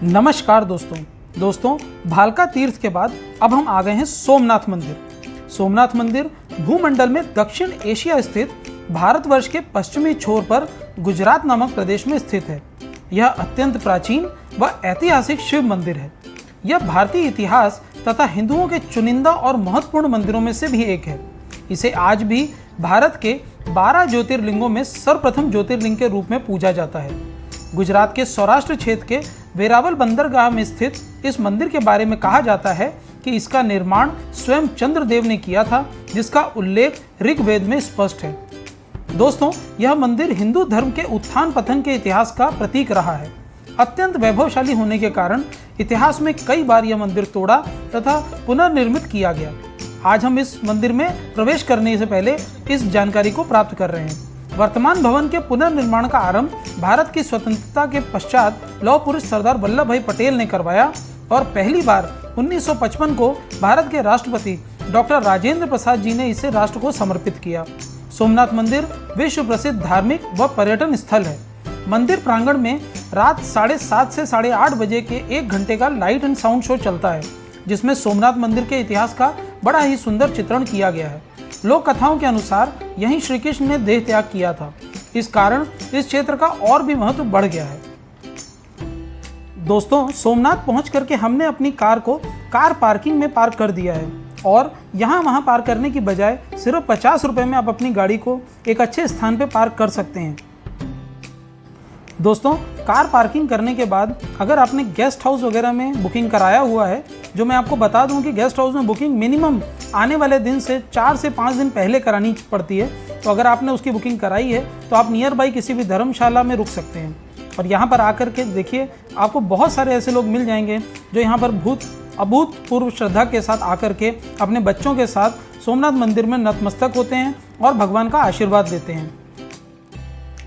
नमस्कार दोस्तों भालका तीर्थ के बाद अब हम आ गए हैं सोमनाथ मंदिर। सोमनाथ मंदिर भूमंडल में दक्षिण एशिया स्थित भारतवर्ष के पश्चिमी छोर पर गुजरात नामक प्रदेश में स्थित है। यह अत्यंत प्राचीन व ऐतिहासिक शिव मंदिर है। यह भारतीय इतिहास तथा हिंदुओं के चुनिंदा और महत्वपूर्ण मंदिरों में से भी एक है। इसे आज भी भारत के 12 ज्योतिर्लिंगों में सर्वप्रथम ज्योतिर्लिंग के रूप में पूजा जाता है। गुजरात के सौराष्ट्र क्षेत्र के वेरावल बंदरगाह में स्थित इस मंदिर के बारे में कहा जाता है कि इसका निर्माण स्वयं चंद्रदेव ने किया था, जिसका उल्लेख ऋग्वेद में स्पष्ट है। दोस्तों, यह मंदिर हिंदू धर्म के उत्थान पतन के इतिहास का प्रतीक रहा है। अत्यंत वैभवशाली होने के कारण इतिहास में कई बार यह मंदिर तोड़ा तथा पुनर्निर्मित किया गया। आज हम इस मंदिर में प्रवेश करने से पहले इस जानकारी को प्राप्त कर रहे हैं। वर्तमान भवन के पुनर्निर्माण का आरंभ भारत की स्वतंत्रता के पश्चात लौह पुरुष सरदार वल्लभ भाई पटेल ने करवाया और पहली बार 1955 को भारत के राष्ट्रपति डॉक्टर राजेंद्र प्रसाद जी ने इसे राष्ट्र को समर्पित किया। सोमनाथ मंदिर विश्व प्रसिद्ध धार्मिक व पर्यटन स्थल है। मंदिर प्रांगण में रात 7:30 से 8:30 बजे के 1 घंटे का लाइट एंड साउंड शो चलता है, जिसमें सोमनाथ मंदिर के इतिहास का बड़ा ही सुंदर चित्रण किया गया है। लोक कथाओं के अनुसार यहीं श्री कृष्ण ने देह त्याग किया था। इस कारण इस क्षेत्र का और भी महत्व बढ़ गया है। दोस्तों, सोमनाथ पहुंच करके हमने अपनी कार को कार पार्किंग में पार्क कर दिया है और यहाँ वहाँ पार्क करने की बजाय सिर्फ 50 रुपये में आप अपनी गाड़ी को एक अच्छे स्थान पर पार्क कर सकते हैं। दोस्तों, कार पार्किंग करने के बाद अगर आपने गेस्ट हाउस वगैरह में बुकिंग कराया हुआ है, जो मैं आपको बता दूं कि गेस्ट हाउस में बुकिंग मिनिमम आने वाले दिन से 4 से 5 दिन पहले करानी पड़ती है। तो अगर आपने उसकी बुकिंग कराई है तो आप नियर बाई किसी भी धर्मशाला में रुक सकते हैं और यहाँ पर आकर के देखिए, आपको बहुत सारे ऐसे लोग मिल जाएंगे जो यहाँ पर अभूतपूर्व श्रद्धा के साथ आकर के अपने बच्चों के साथ सोमनाथ मंदिर में नतमस्तक होते हैं और भगवान का आशीर्वाद लेते हैं।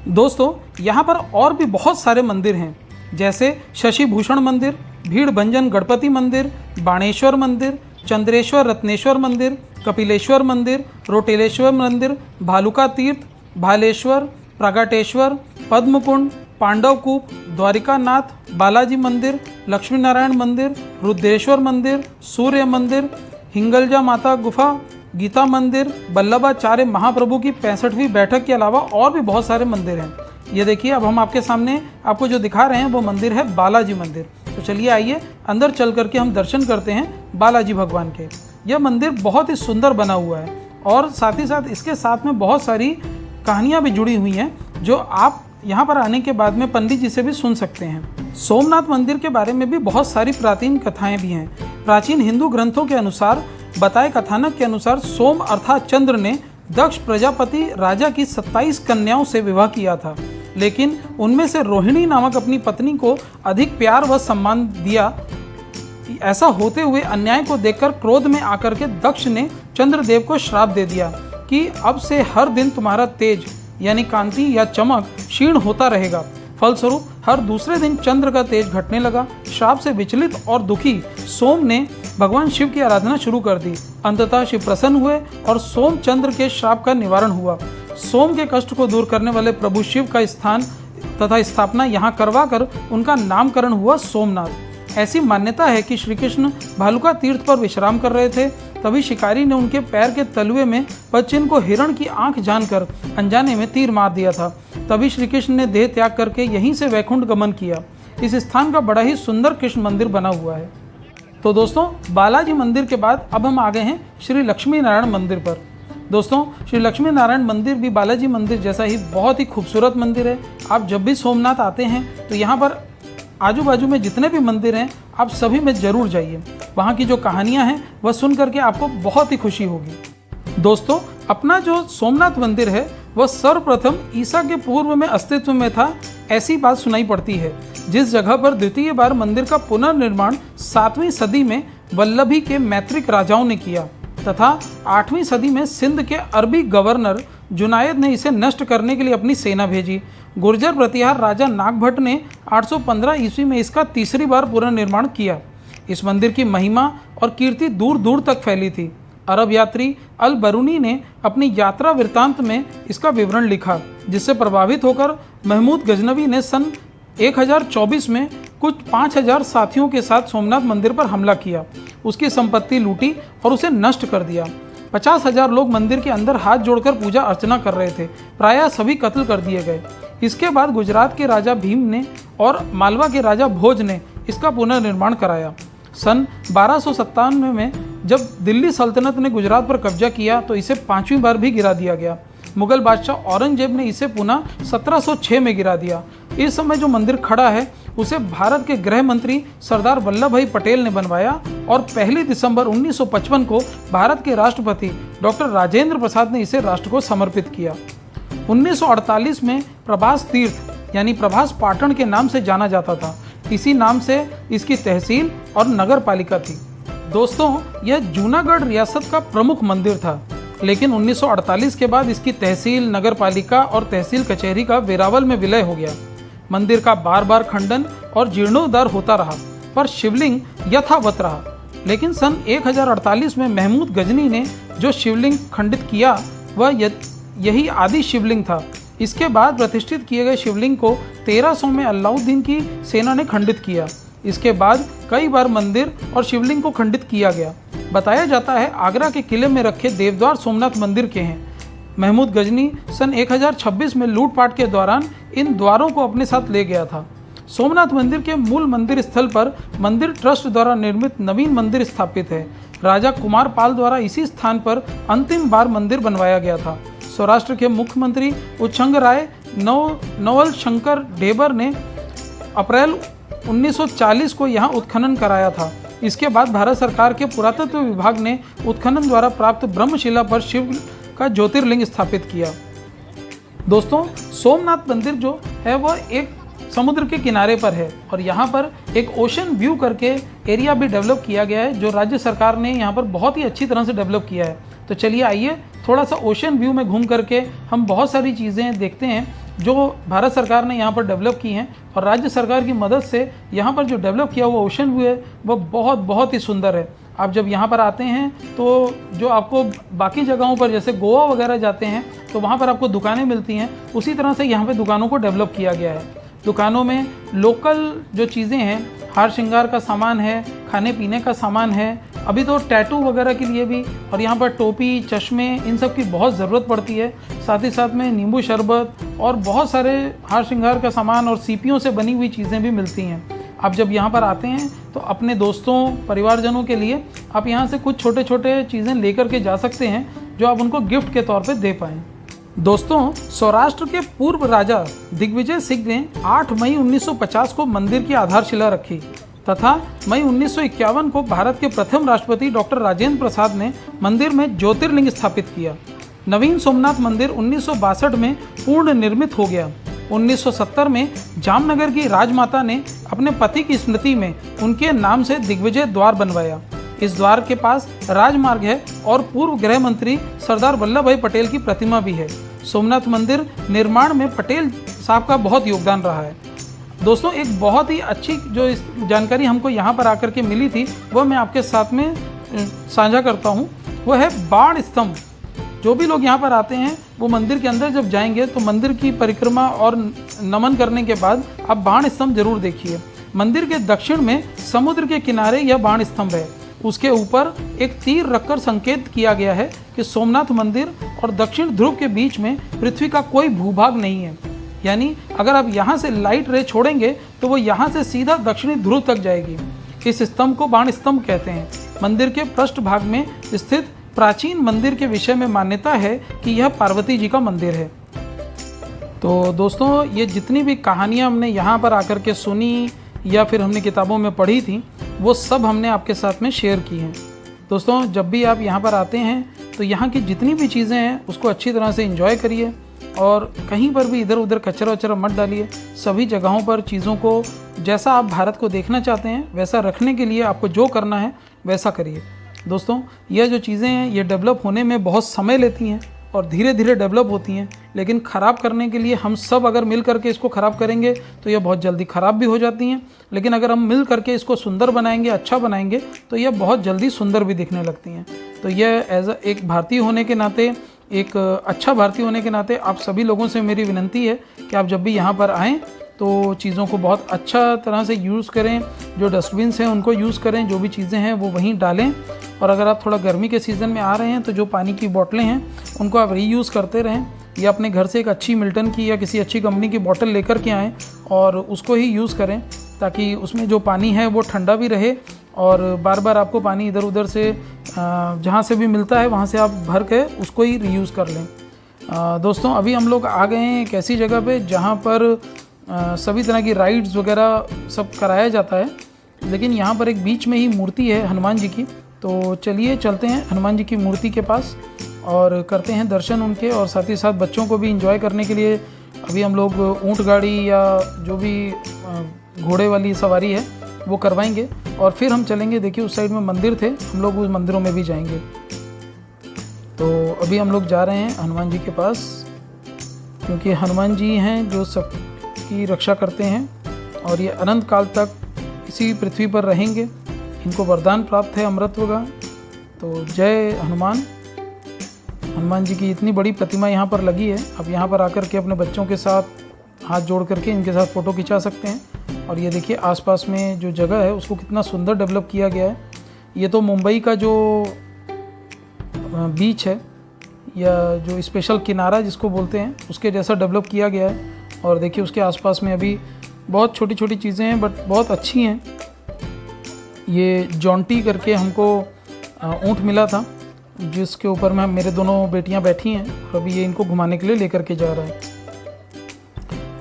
दोस्तों, यहाँ पर और भी बहुत सारे मंदिर हैं, जैसे शशि भूषण मंदिर, भीड़ भंजन गणपति मंदिर, बाणेश्वर मंदिर, चंद्रेश्वर रत्नेश्वर मंदिर, कपिलेश्वर मंदिर, रोटेलेश्वर मंदिर, भालुका तीर्थ, भालेश्वर, प्रगटेश्वर, पद्मकुंड, पांडवकूप, द्वारिकानाथ, बालाजी मंदिर, लक्ष्मी नारायण मंदिर, रुद्रेश्वर मंदिर, सूर्य मंदिर, हिंगलजा माता गुफा, गीता मंदिर, वल्लभाचार्य महाप्रभु की 65वीं बैठक के अलावा और भी बहुत सारे मंदिर हैं। ये देखिए, अब हम आपके सामने आपको जो दिखा रहे हैं वो मंदिर है बालाजी मंदिर। तो चलिए आइए अंदर चल करके हम दर्शन करते हैं बालाजी भगवान के। यह मंदिर बहुत ही सुंदर बना हुआ है और साथ ही साथ इसके साथ में बहुत सारी कहानियाँ भी जुड़ी हुई हैं, जो आप यहाँ पर आने के बाद में पंडित जी से भी सुन सकते हैं। सोमनाथ मंदिर के बारे में भी बहुत सारी प्राचीन कथाएँ भी हैं। प्राचीन हिंदू ग्रंथों के अनुसार बताए कथानक के अनुसार सोम अर्थात चंद्र ने दक्ष प्रजापति राजा की 27 कन्याओं से विवाह किया था, लेकिन उनमें से रोहिणी नामक अपनी पत्नी को अधिक प्यार व सम्मान दिया। ऐसा होते हुए अन्याय को देखकर क्रोध में आकर के दक्ष ने चंद्रदेव को श्राप दे दिया कि अब से हर दिन तुम्हारा तेज यानी कांति या चमक क्षीण होता रहेगा। फलस्वरूप हर दूसरे दिन चंद्र का तेज घटने लगा। श्राप से विचलित और दुखी सोम ने भगवान शिव की आराधना शुरू कर दी। अंततः शिव प्रसन्न हुए और सोम चंद्र के श्राप का निवारण हुआ। सोम के कष्ट को दूर करने वाले प्रभु शिव का स्थान तथा स्थापना यहाँ करवा कर उनका नामकरण हुआ सोमनाथ। ऐसी मान्यता है कि श्री कृष्ण भालुका तीर्थ पर विश्राम कर रहे थे, तभी शिकारी ने उनके पैर के तलुए में पश्चिम को हिरण की आंख जानकर अनजाने में तीर मार दिया था। तभी श्री कृष्ण ने देह त्याग करके यहीं से वैकुंठ गमन किया। इस स्थान का बड़ा ही सुंदर कृष्ण मंदिर बना हुआ है। तो दोस्तों, बालाजी मंदिर के बाद अब हम आ गए हैं श्री लक्ष्मी नारायण मंदिर पर। दोस्तों, श्री लक्ष्मी नारायण मंदिर भी बालाजी मंदिर जैसा ही बहुत ही खूबसूरत मंदिर है। आप जब भी सोमनाथ आते हैं तो यहाँ पर आजू बाजू में जितने भी मंदिर हैं, आप सभी में ज़रूर जाइए। वहाँ की जो कहानियाँ हैं वह सुन करके आपको बहुत ही खुशी होगी। दोस्तों, अपना जो सोमनाथ मंदिर है वह सर्वप्रथम ईसा के पूर्व में अस्तित्व में था, ऐसी बात सुनाई पड़ती है। जिस जगह पर द्वितीय बार मंदिर का पुनर्निर्माण 7वीं सदी में वल्लभी के मैत्रिक राजाओं ने किया तथा 8वीं सदी में सिंध के अरबी गवर्नर जुनायद ने इसे नष्ट करने के लिए अपनी सेना भेजी। गुर्जर प्रतिहार राजा नागभट्ट ने 815 ईस्वी में इसका तीसरी बार पुनर्निर्माण किया। इस मंदिर की महिमा और कीर्ति दूर दूर तक फैली थी। अरब यात्री अल बरूनी ने अपनी यात्रा वृत्तांत में इसका विवरण लिखा, जिससे प्रभावित होकर महमूद गजनवी ने सन 1024 में कुछ 5000 साथियों के साथ सोमनाथ मंदिर पर हमला किया, उसकी संपत्ति लूटी और उसे नष्ट कर दिया। 50,000 लोग मंदिर के अंदर हाथ जोड़कर पूजा अर्चना कर रहे थे, प्रायः सभी कत्ल कर दिए गए। इसके बाद गुजरात के राजा भीम ने और मालवा के राजा भोज ने इसका पुनर्निर्माण कराया। सन 1297 में जब दिल्ली सल्तनत ने गुजरात पर कब्जा किया तो इसे 5वीं बार भी गिरा दिया गया। मुगल बादशाह औरंगजेब ने इसे पुनः 1706 में गिरा दिया। इस समय जो मंदिर खड़ा है उसे भारत के गृह मंत्री सरदार वल्लभ भाई पटेल ने बनवाया और 1 दिसंबर 1955 को भारत के राष्ट्रपति डॉक्टर राजेंद्र प्रसाद ने इसे राष्ट्र को समर्पित किया। 1948 में प्रभास तीर्थ यानी प्रभास पाटन के नाम से जाना जाता था। इसी नाम से इसकी तहसील और नगर पालिका थी। दोस्तों, यह जूनागढ़ रियासत का प्रमुख मंदिर था, लेकिन 1948 के बाद इसकी तहसील, नगर पालिका और तहसील कचहरी का वेरावल में विलय हो गया। मंदिर का बार बार खंडन और जीर्णोद्धार होता रहा, पर शिवलिंग यथावत रहा। लेकिन सन 1048 में महमूद गजनी ने जो शिवलिंग खंडित किया वह यही आदि शिवलिंग था। इसके बाद प्रतिष्ठित किए गए शिवलिंग को 1300 में अलाउद्दीन की सेना ने खंडित किया। इसके बाद कई बार मंदिर और शिवलिंग को खंडित किया गया। बताया जाता है आगरा के किले में रखे देवद्वार सोमनाथ मंदिर के हैं। महमूद गजनी सन 1026 में लूटपाट के दौरान इन द्वारों को अपने साथ ले गया था। सोमनाथ मंदिर के मूल मंदिर स्थल पर मंदिर ट्रस्ट द्वारा निर्मित नवीन मंदिर स्थापित है। राजा कुमार पाल द्वारा इसी स्थान पर अंतिम बार मंदिर बनवाया गया था। सौराष्ट्र के मुख्यमंत्री उच्चंगराय नवल शंकर ढेबर ने अप्रैल 1940 को यहाँ उत्खनन कराया था। इसके बाद भारत सरकार के पुरातत्व विभाग ने उत्खनन द्वारा प्राप्त ब्रह्मशिला पर शिव का ज्योतिर्लिंग स्थापित किया। दोस्तों, सोमनाथ मंदिर जो है वह एक समुद्र के किनारे पर है और यहाँ पर एक ओशन व्यू करके एरिया भी डेवलप किया गया है, जो राज्य सरकार ने यहाँ पर बहुत ही अच्छी तरह से डेवलप किया है। तो चलिए आइए थोड़ा सा ओशन व्यू में घूम करके हम बहुत सारी चीज़ें देखते हैं जो भारत सरकार ने यहाँ पर डेवलप की हैं और राज्य सरकार की मदद से यहाँ पर जो डेवलप किया हुआ ओशन व्यू है वह बहुत ही सुंदर है। आप जब यहाँ पर आते हैं तो जो आपको बाकी जगहों पर जैसे गोवा वगैरह जाते हैं तो वहाँ पर आपको दुकानें मिलती हैं, उसी तरह से यहाँ पे दुकानों को डेवलप किया गया है। दुकानों में लोकल जो चीज़ें हैं, हार श्रृंगार का सामान है, खाने पीने का सामान है, अभी तो टैटू वगैरह के लिए भी, और यहाँ पर टोपी, चश्मे, इन सब की बहुत ज़रूरत पड़ती है। साथ ही साथ में नींबू शरबत और बहुत सारे हार श्रृंगार का सामान और सीपियों से बनी हुई चीज़ें भी मिलती हैं। आप जब यहाँ पर आते हैं तो अपने दोस्तों, परिवारजनों के लिए आप यहाँ से कुछ छोटे छोटे चीज़ें लेकर के जा सकते हैं जो आप उनको गिफ्ट के तौर पे दे पाएँ। दोस्तों, सौराष्ट्र के पूर्व राजा दिग्विजय सिंह ने 8 मई 1950 को मंदिर की आधारशिला रखी तथा मई 1951 को भारत के प्रथम राष्ट्रपति डॉक्टर राजेंद्र प्रसाद ने मंदिर में ज्योतिर्लिंग स्थापित किया। नवीन सोमनाथ मंदिर 1962 में पूर्ण निर्मित हो गया। 1970 में जामनगर की राजमाता ने अपने पति की स्मृति में उनके नाम से दिग्विजय द्वार बनवाया। इस द्वार के पास राजमार्ग है और पूर्व गृह मंत्री सरदार वल्लभ भाई पटेल की प्रतिमा भी है। सोमनाथ मंदिर निर्माण में पटेल साहब का बहुत योगदान रहा है। दोस्तों, एक बहुत ही अच्छी जो इस जानकारी हमको यहाँ पर आकर के मिली थी वह मैं आपके साथ में साझा करता हूँ। वह है बाण स्तंभ। जो भी लोग यहाँ पर आते हैं वो मंदिर के अंदर जब जाएंगे तो मंदिर की परिक्रमा और नमन करने के बाद आप बाण स्तंभ जरूर देखिए। मंदिर के दक्षिण में समुद्र के किनारे यह बाण स्तंभ है। उसके ऊपर एक तीर रखकर संकेत किया गया है कि सोमनाथ मंदिर और दक्षिण ध्रुव के बीच में पृथ्वी का कोई भूभाग नहीं है। यानी अगर आप यहाँ से लाइट रे छोड़ेंगे तो वो यहाँ से सीधा दक्षिणी ध्रुव तक जाएगी। इस स्तंभ को बाण स्तंभ कहते हैं। मंदिर के पृष्ठ भाग में स्थित प्राचीन मंदिर के विषय में मान्यता है कि यह पार्वती जी का मंदिर है। तो दोस्तों, ये जितनी भी कहानियाँ हमने यहाँ पर आकर के सुनी या फिर हमने किताबों में पढ़ी थी वो सब हमने आपके साथ में शेयर की हैं। दोस्तों, जब भी आप यहाँ पर आते हैं तो यहाँ की जितनी भी चीज़ें हैं उसको अच्छी तरह से एंजॉय करिए और कहीं पर भी इधर उधर कचरा वचरा मत डालिए। सभी जगहों पर चीज़ों को जैसा आप भारत को देखना चाहते हैं वैसा रखने के लिए आपको जो करना है वैसा करिए। दोस्तों, यह जो चीज़ें हैं ये डेवलप होने में बहुत समय लेती हैं और धीरे धीरे डेवलप होती हैं, लेकिन ख़राब करने के लिए हम सब अगर मिल करके इसको ख़राब करेंगे तो यह बहुत जल्दी ख़राब भी हो जाती हैं। लेकिन अगर हम मिल करके इसको सुंदर बनाएंगे, अच्छा बनाएंगे तो यह बहुत जल्दी सुंदर भी दिखने लगती हैं। तो यह एज एक भारतीय होने के नाते, एक अच्छा भारतीय होने के नाते आप सभी लोगों से मेरी विनती है कि आप जब भी यहाँ पर आएँ तो चीज़ों को बहुत अच्छा तरह से यूज़ करें। जो डस्टबिन्स हैं उनको यूज़ करें, जो भी चीज़ें हैं वो वहीं डालें। और अगर आप थोड़ा गर्मी के सीज़न में आ रहे हैं तो जो पानी की बोतलें हैं उनको आप रीयूज़ करते रहें, या अपने घर से एक अच्छी मिल्टन की या किसी अच्छी कंपनी की बोतल लेकर के आएँ और उसको ही यूज़ करें, ताकि उसमें जो पानी है वो ठंडा भी रहे और बार बार आपको पानी इधर उधर से जहाँ से भी मिलता है वहाँ से आप भर के उसको ही रीयूज़ कर लें। दोस्तों, अभी हम लोग आ गए हैं एक ऐसी जगह पे जहाँ पर सभी तरह की राइड्स वगैरह सब कराया जाता है, लेकिन यहाँ पर एक बीच में ही मूर्ति है हनुमान जी की। तो चलिए चलते हैं हनुमान जी की मूर्ति के पास और करते हैं दर्शन उनके, और साथ ही साथ बच्चों को भी एंजॉय करने के लिए अभी हम लोग ऊँट गाड़ी या जो भी घोड़े वाली सवारी है वो करवाएंगे, और फिर हम चलेंगे। देखिए उस साइड में मंदिर थे, हम लोग उस मंदिरों में भी जाएंगे। तो अभी हम लोग जा रहे हैं हनुमान जी के पास, क्योंकि हनुमान जी हैं जो सबकी रक्षा करते हैं और ये अनंत काल तक इसी पृथ्वी पर रहेंगे। इनको वरदान प्राप्त है अमरत्व का। तो जय हनुमान। हनुमान जी की इतनी बड़ी प्रतिमा यहाँ पर लगी है, आप यहाँ पर आकर के अपने बच्चों के साथ हाथ जोड़ करके इनके साथ फ़ोटो खिंचा सकते हैं। और ये देखिए आसपास में जो जगह है उसको कितना सुंदर डेवलप किया गया है। ये तो मुंबई का जो बीच है या जो स्पेशल किनारा जिसको बोलते हैं उसके जैसा डेवलप किया गया है। और देखिए उसके आसपास में अभी बहुत छोटी छोटी चीज़ें हैं बट बहुत अच्छी हैं। ये जॉन्टी करके हमको ऊँट मिला था जिसके ऊपर में मेरे दोनों बेटियां बैठी हैं, और अभी ये इनको घुमाने के लिए लेकर के जा रहा है।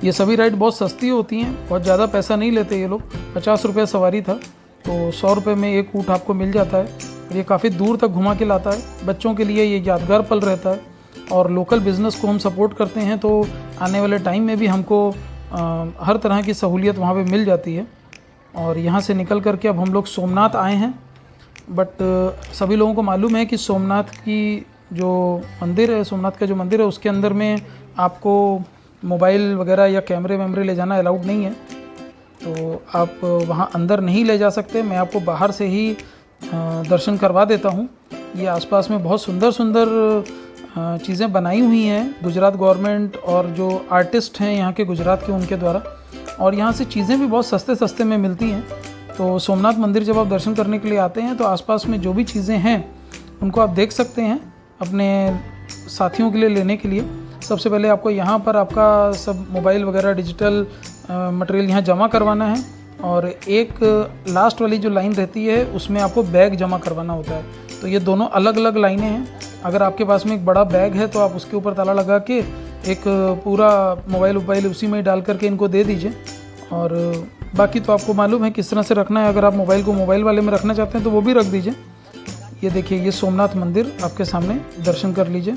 ये सभी राइड बहुत सस्ती होती हैं, बहुत ज़्यादा पैसा नहीं लेते ये लोग। 50 रुपये सवारी था, तो 100 रुपये में एक ऊँट आपको मिल जाता है। और ये काफ़ी दूर तक घुमा के लाता है। बच्चों के लिए ये यादगार पल रहता है, और लोकल बिज़नेस को हम सपोर्ट करते हैं तो आने वाले टाइम में भी हमको हर तरह की सहूलियत वहाँ पे मिल जाती है। और यहाँ से निकल करके अब हम लोग सोमनाथ आए हैं, बट सभी लोगों को मालूम है कि सोमनाथ की जो मंदिर है, सोमनाथ का जो मंदिर है उसके अंदर में आपको मोबाइल वगैरह या कैमरे वैमरे ले जाना अलाउड नहीं है, तो आप वहाँ अंदर नहीं ले जा सकते। मैं आपको बाहर से ही दर्शन करवा देता हूँ। ये आसपास में बहुत सुंदर सुंदर चीज़ें बनाई हुई हैं गुजरात गवर्नमेंट और जो आर्टिस्ट हैं यहाँ के गुजरात के उनके द्वारा, और यहाँ से चीज़ें भी बहुत सस्ते सस्ते में मिलती हैं। तो सोमनाथ मंदिर जब आप दर्शन करने के लिए आते हैं तो आसपास में जो भी चीज़ें हैं उनको आप देख सकते हैं अपने साथियों के लिए लेने के लिए। सबसे पहले आपको यहाँ पर आपका सब मोबाइल वगैरह डिजिटल मटेरियल यहाँ जमा करवाना है, और एक लास्ट वाली जो लाइन रहती है उसमें आपको बैग जमा करवाना होता है। तो ये दोनों अलग अलग लाइनें हैं। अगर आपके पास में एक बड़ा बैग है तो आप उसके ऊपर ताला लगा के एक पूरा मोबाइल उसी में डाल करके इनको दे दीजिए, और बाकी तो आपको मालूम है किस तरह से रखना है। अगर आप मोबाइल को मोबाइल वाले में रखना चाहते हैं तो वो भी रख दीजिए। ये देखिए ये सोमनाथ मंदिर आपके सामने, दर्शन कर लीजिए।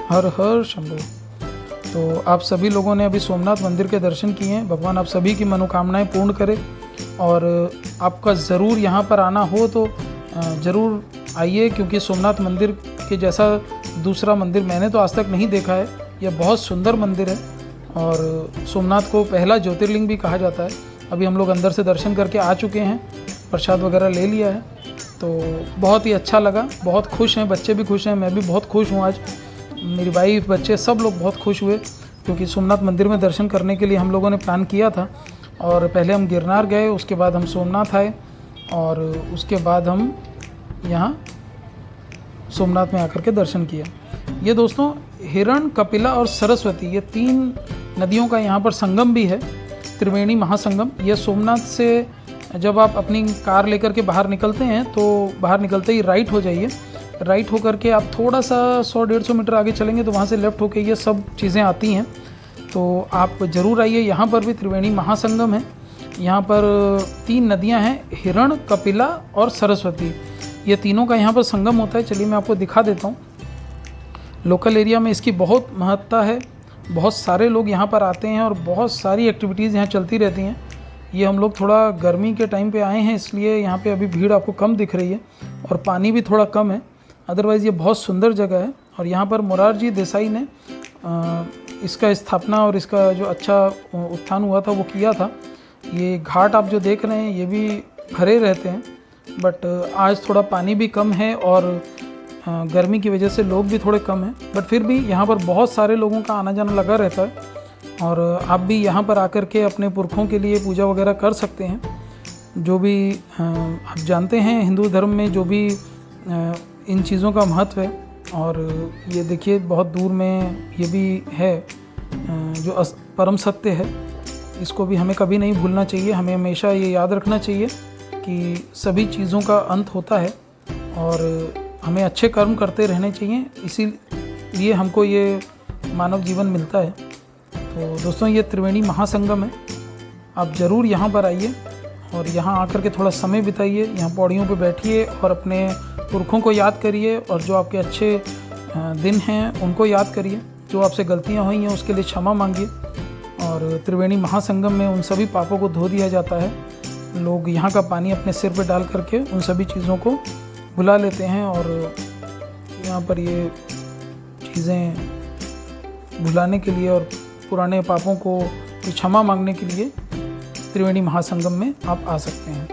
हर हर शंभो। तो आप सभी लोगों ने अभी सोमनाथ मंदिर के दर्शन किए हैं। भगवान आप सभी की मनोकामनाएं पूर्ण करे, और आपका ज़रूर यहाँ पर आना हो तो ज़रूर आइए, क्योंकि सोमनाथ मंदिर के जैसा दूसरा मंदिर मैंने तो आज तक नहीं देखा है। यह बहुत सुंदर मंदिर है, और सोमनाथ को पहला ज्योतिर्लिंग भी कहा जाता है। अभी हम लोग अंदर से दर्शन करके आ चुके हैं, प्रसाद वगैरह ले लिया है, तो बहुत ही अच्छा लगा। बहुत खुश हैं, बच्चे भी खुश हैं, मैं भी बहुत खुश हूँ। आज मेरी वाइफ, बच्चे सब लोग बहुत खुश हुए, क्योंकि सोमनाथ मंदिर में दर्शन करने के लिए हम लोगों ने प्लान किया था। और पहले हम गिरनार गए, उसके बाद हम सोमनाथ आए, और उसके बाद हम यहाँ सोमनाथ में आकर के दर्शन किया। ये दोस्तों हिरण, कपिला और सरस्वती, ये 3 नदियों का यहाँ पर संगम भी है, त्रिवेणी महासंगम। ये सोमनाथ से जब आप अपनी कार लेकर के बाहर निकलते हैं तो बाहर निकलते ही राइट हो जाइए। राइट होकर के आप थोड़ा सा 100-150 मीटर आगे चलेंगे तो वहाँ से लेफ़्ट होके ये सब चीज़ें आती हैं। तो आप ज़रूर आइए। यहाँ पर भी त्रिवेणी महासंगम है। यहाँ पर 3 नदियाँ हैं, हिरण, कपिला और सरस्वती। ये तीनों का यहाँ पर संगम होता है। चलिए मैं आपको दिखा देता हूँ। लोकल एरिया में इसकी बहुत महत्ता है, बहुत सारे लोग यहाँ पर आते हैं और बहुत सारी एक्टिविटीज़ यहाँ चलती रहती हैं। ये हम लोग थोड़ा गर्मी के टाइम पे आए हैं, इसलिए यहाँ पे अभी भीड़ आपको कम दिख रही है, और पानी भी थोड़ा कम है। अदरवाइज़ ये बहुत सुंदर जगह है। और यहाँ पर मोरारजी देसाई ने इसका स्थापना और इसका जो अच्छा उत्थान हुआ था वो किया था। ये घाट आप जो देख रहे हैं ये भी भरे रहते हैं, बट आज थोड़ा पानी भी कम है और गर्मी की वजह से लोग भी थोड़े कम हैं, बट फिर भी यहाँ पर बहुत सारे लोगों का आना जाना लगा रहता है। और आप भी यहाँ पर आकर के अपने पुरखों के लिए पूजा वगैरह कर सकते हैं। जो भी आप जानते हैं हिंदू धर्म में जो भी इन चीज़ों का महत्व है। और ये देखिए बहुत दूर में ये भी है जो परम सत्य है, इसको भी हमें कभी नहीं भूलना चाहिए। हमें हमेशा ये याद रखना चाहिए कि सभी चीज़ों का अंत होता है और हमें अच्छे कर्म करते रहने चाहिए, इसीलिए हमको ये मानव जीवन मिलता है। तो दोस्तों ये त्रिवेणी महासंगम है, आप ज़रूर यहाँ पर आइए और यहाँ आकर के थोड़ा समय बिताइए, यहाँ पौड़ियों पे बैठिए और अपने पुरखों को याद करिए और जो आपके अच्छे दिन हैं उनको याद करिए। जो आपसे गलतियाँ हुई हैं उसके लिए क्षमा मांगिए। और त्रिवेणी महासंगम में उन सभी पापों को धो दिया जाता है। लोग यहाँ का पानी अपने सिर पे डाल करके उन सभी चीज़ों को भुला लेते हैं और यहाँ पर ये चीज़ें भुलाने के लिए और पुराने पापों को क्षमा मांगने के लिए त्रिवेणी महासंगम में आप आ सकते हैं।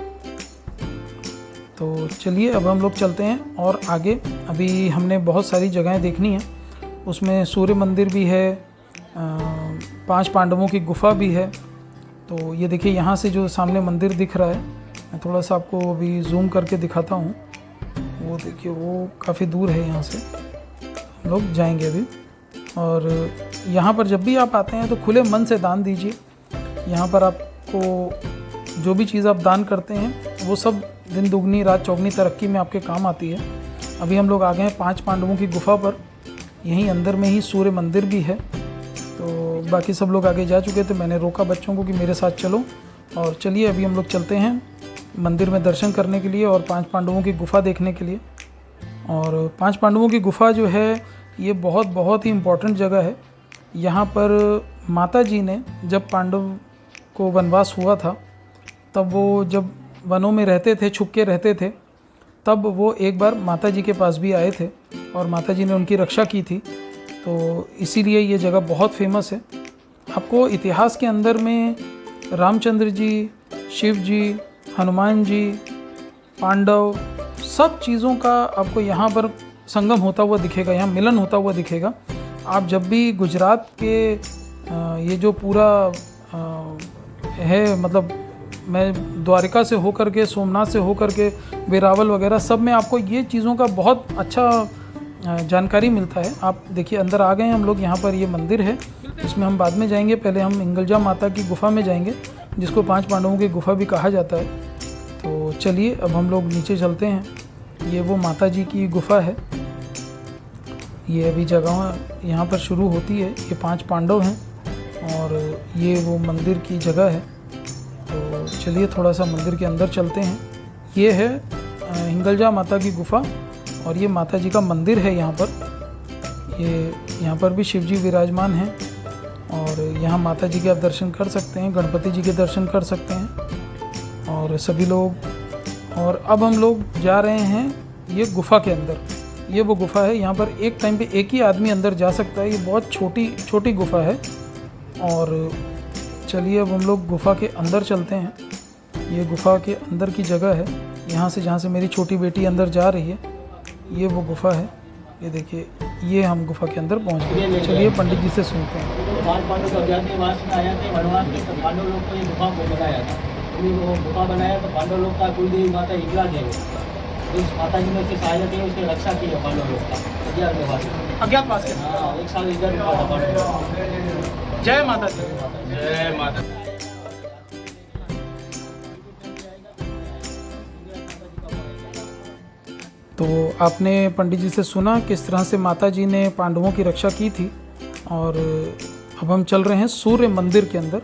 तो चलिए अब हम लोग चलते हैं और आगे। अभी हमने बहुत सारी जगहें देखनी हैं, उसमें सूर्य मंदिर भी है, 5 पांडवों की गुफा भी है। तो ये देखिए यहाँ से जो सामने मंदिर दिख रहा है, मैं थोड़ा सा आपको अभी जूम करके दिखाता हूँ। वो देखिए वो काफ़ी दूर है, यहाँ से हम लोग जाएंगे अभी। और यहाँ पर जब भी आप आते हैं तो खुले मन से दान दीजिए। यहाँ पर आपको जो भी चीज़ आप दान करते हैं वो सब दिन दुगनी रात चौगनी तरक्की में आपके काम आती है। अभी हम लोग आ गए हैं 5 पांडवों की गुफा पर, यहीं अंदर में ही सूर्य मंदिर भी है। तो बाकी सब लोग आगे जा चुके थे, मैंने रोका बच्चों को कि मेरे साथ चलो। और चलिए अभी हम लोग चलते हैं मंदिर में दर्शन करने के लिए और 5 पांडवों की गुफा देखने के लिए। और 5 पांडवों की गुफा जो है ये बहुत ही इम्पोर्टेंट जगह है। यहाँ पर माता जी ने जब पांडव को वनवास हुआ था, तब वो जब वनों में रहते थे, छुप के रहते थे, तब वो एक बार माता जी के पास भी आए थे और माता जी ने उनकी रक्षा की थी। तो इसीलिए ये जगह बहुत फेमस है। आपको इतिहास के अंदर में रामचंद्र जी, शिव जी, हनुमान जी, पांडव, सब चीज़ों का आपको यहाँ पर संगम होता हुआ दिखेगा, यहाँ मिलन होता हुआ दिखेगा। आप जब भी गुजरात के ये जो पूरा है, मतलब मैं द्वारिका से होकर के, सोमनाथ से होकर के, वेरावल वगैरह सब में आपको ये चीज़ों का बहुत अच्छा जानकारी मिलता है। आप देखिए अंदर आ गए हैं हम लोग। यहाँ पर ये मंदिर है, इसमें हम बाद में जाएंगे। पहले हम हिंगलजा माता की गुफा में जाएंगे, जिसको 5 पांडवों की गुफा भी कहा जाता है। तो चलिए अब हम लोग नीचे चलते हैं। ये वो माता जी की गुफा है। ये अभी जगह यहाँ पर शुरू होती है। ये 5 पांडव हैं और ये वो मंदिर की जगह है। तो चलिए थोड़ा सा मंदिर के अंदर चलते हैं। ये है हिंगलजा माता की गुफा और ये माता जी का मंदिर है। यहाँ पर भी शिव जी विराजमान हैं और यहाँ माता जी के आप दर्शन कर सकते हैं, गणपति जी के दर्शन कर सकते हैं और सभी लोग। और अब हम लोग जा रहे हैं ये गुफा के अंदर। ये वो गुफा है, यहाँ पर एक टाइम पे एक ही आदमी अंदर जा सकता है। ये बहुत छोटी गुफा है। और चलिए अब हम लोग गुफा के अंदर चलते हैं। ये गुफा के अंदर की जगह है, यहाँ से जहाँ से मेरी छोटी बेटी अंदर जा रही है, ये वो गुफा है। ये देखिए, ये हम गुफा के अंदर पहुँच गए। चलिए पंडित जी से सुनते हैं। 5 पांडव अज्ञातवास में आया थे वनवास में, तो पांडव लोग को ये गुफा को बनाया था। वो गुफा बनाया तो पांडव लोग का कुलदेवी माता हिंगला देव, उस माता जी ने उसकी सहायता की, उसकी रक्षा की है पांडव लोग का अज्ञातवास के। हाँ, 1 साल इधर रुका था पांडव। जय माता दी। जय माता। तो आपने पंडित जी से सुना किस तरह से माता जी ने पांडवों की रक्षा की थी। और अब हम चल रहे हैं सूर्य मंदिर के अंदर।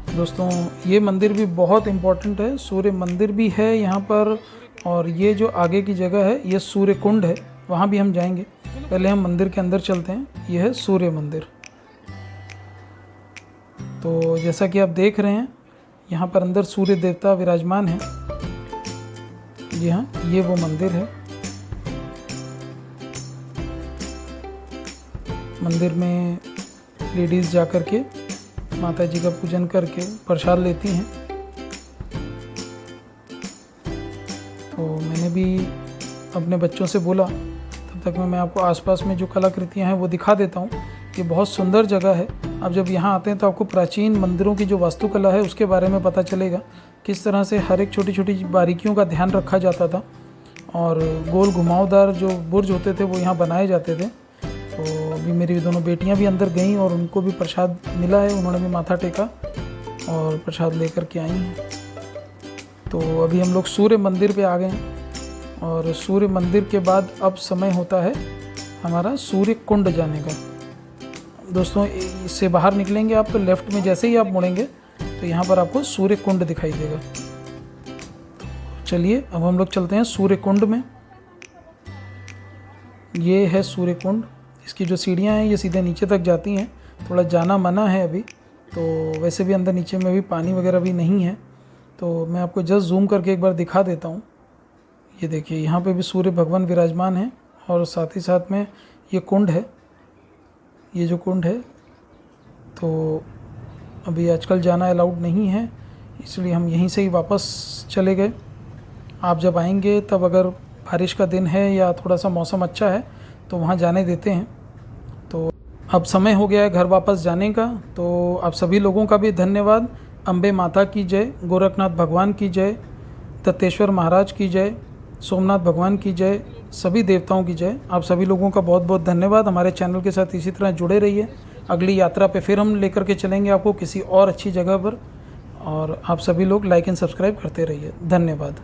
दोस्तों ये मंदिर भी बहुत इम्पोर्टेंट है, सूर्य मंदिर भी है यहाँ पर। और ये जो आगे की जगह है ये सूर्य कुंड है, वहाँ भी हम जाएंगे। पहले हम मंदिर के अंदर चलते हैं। ये है सूर्य मंदिर। तो जैसा कि आप देख रहे हैं यहाँ पर अंदर सूर्य देवता विराजमान हैं। जी हाँ, ये वो मंदिर है। मंदिर में लेडीज़ जा कर के माता जी का पूजन करके प्रसाद लेती हैं। तो मैंने भी अपने बच्चों से बोला तब तक मैं आपको आसपास में जो कलाकृतियाँ हैं वो दिखा देता हूँ। ये बहुत सुंदर जगह है। आप जब यहाँ आते हैं तो आपको प्राचीन मंदिरों की जो वास्तुकला है उसके बारे में पता चलेगा, किस तरह से हर एक छोटी छोटी बारीकियों का ध्यान रखा जाता था और गोल घुमावदार जो बुर्ज होते थे वो यहाँ बनाए जाते थे। तो अभी मेरी दोनों बेटियाँ भी अंदर गईं और उनको भी प्रसाद मिला है, उन्होंने भी माथा टेका और प्रसाद लेकर के आई हैं। तो अभी हम लोग सूर्य मंदिर पे आ गए हैं और सूर्य मंदिर के बाद अब समय होता है हमारा सूर्य कुंड जाने का। दोस्तों इससे बाहर निकलेंगे आप तो लेफ़्ट में जैसे ही आप मुड़ेंगे तो यहाँ पर आपको सूर्य कुंड दिखाई देगा। चलिए अब हम लोग चलते हैं सूर्य कुंड में। ये है सूर्य कुंड, इसकी जो सीढ़ियाँ हैं ये सीधे नीचे तक जाती हैं, थोड़ा जाना मना है अभी, तो वैसे भी अंदर नीचे में भी पानी वगैरह भी नहीं है। तो मैं आपको जस्ट जूम करके एक बार दिखा देता हूँ। ये देखिए यहाँ पे भी सूर्य भगवान विराजमान हैं और साथ ही साथ में ये कुंड है, ये जो कुंड है। तो अभी आजकल जाना अलाउड नहीं है, इसलिए हम यहीं से ही वापस चले गए। आप जब आएंगे तब अगर बारिश का दिन है या थोड़ा सा मौसम अच्छा है तो वहाँ जाने देते हैं। तो अब समय हो गया है घर वापस जाने का। तो आप सभी लोगों का भी धन्यवाद। अम्बे माता की जय, गोरखनाथ भगवान की जय, दत्तेश्वर महाराज की जय, सोमनाथ भगवान की जय, सभी देवताओं की जय। आप सभी लोगों का बहुत बहुत धन्यवाद। हमारे चैनल के साथ इसी तरह जुड़े रहिए। अगली यात्रा पे फिर हम लेकर के चलेंगे आपको किसी और अच्छी जगह पर, और आप सभी लोग लाइक एंड सब्सक्राइब करते रहिए। धन्यवाद।